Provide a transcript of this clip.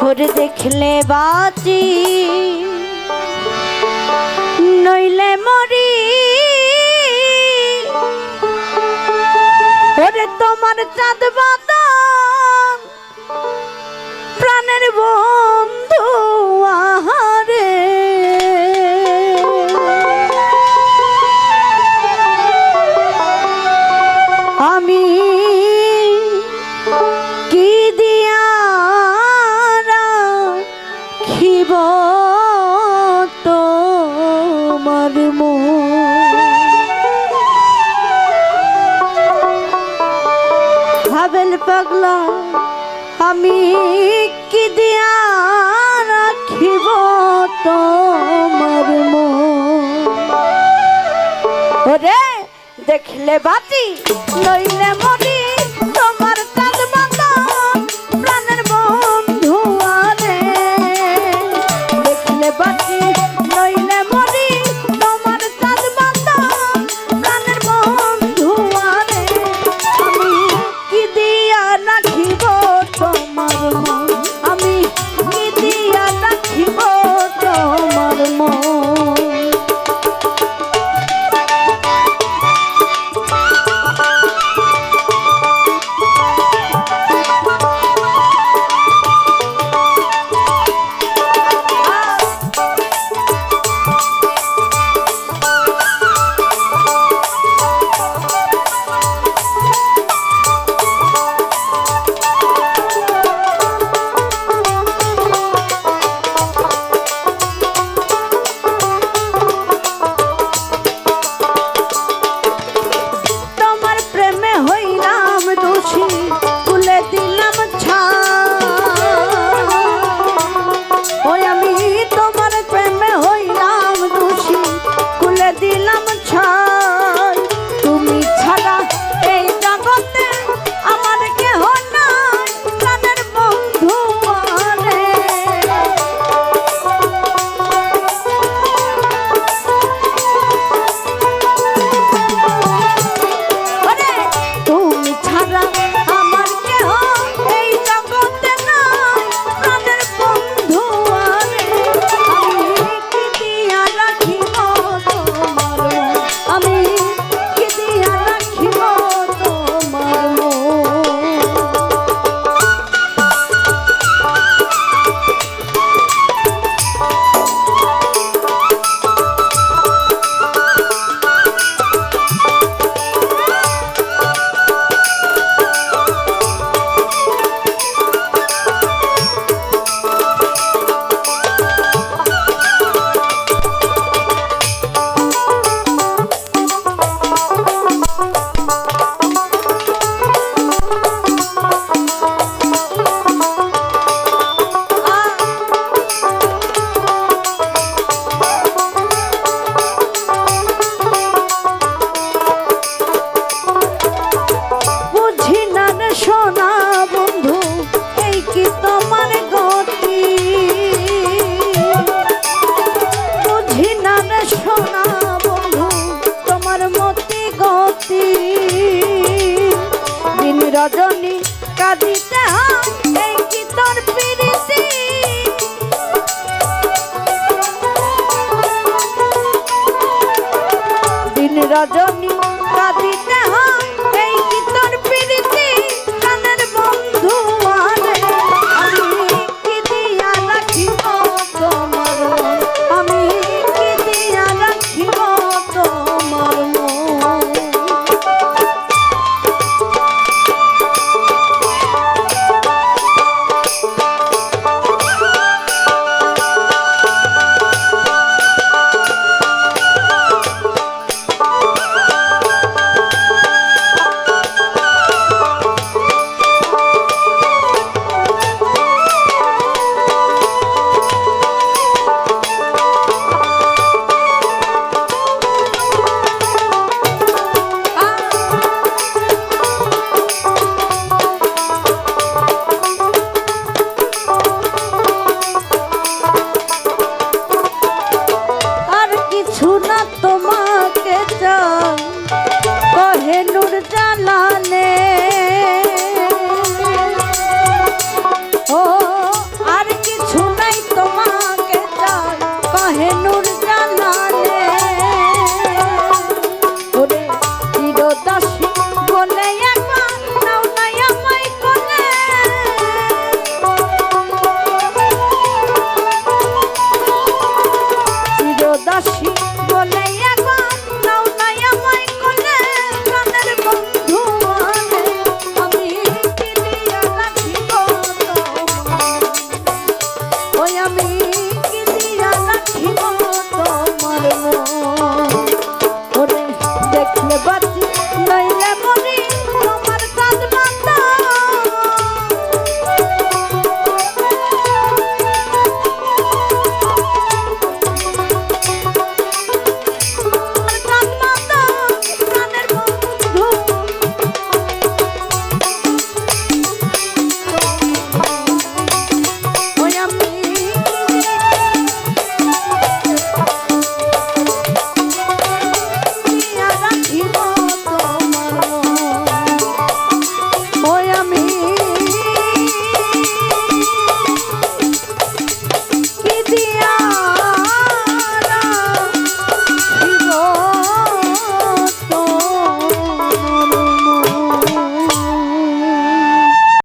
ওরে দেখলে বাঁচি নইলে মরি, ওরে তোমার চাঁদ বাদন প্রাণের বন্ধু আহারে। আমি কি দিয়া রাখিব তোমার মন, হাবেল পাগলা আমি কি দিয়া রাখিব তোমার মন। ওরে দেখলে বাঁচি নইলে মরি, তোমার চাঁদ বাঁধন প্রাণের বন্ধু আরে। দেখলে বাঁচি নইলে মরি, তোমার চাঁদ বাঁধন প্রাণের বন্ধু আরে। আমি কি দিয়া রাখিব তোমার মন, আমি কি দিয়া রাখিব তোমার মন। রজনী কাঁদিতে হয় এই কি তোর প্রীতি, দিন রজনী কাঁদিতে হয় এই কি তোর প্রীতি প্রাণের বন্ধু আরে। আমি কি দিয়া রাখিব তোমার মন, আমি কি দিয়া রাখিব তোমার মন। বলে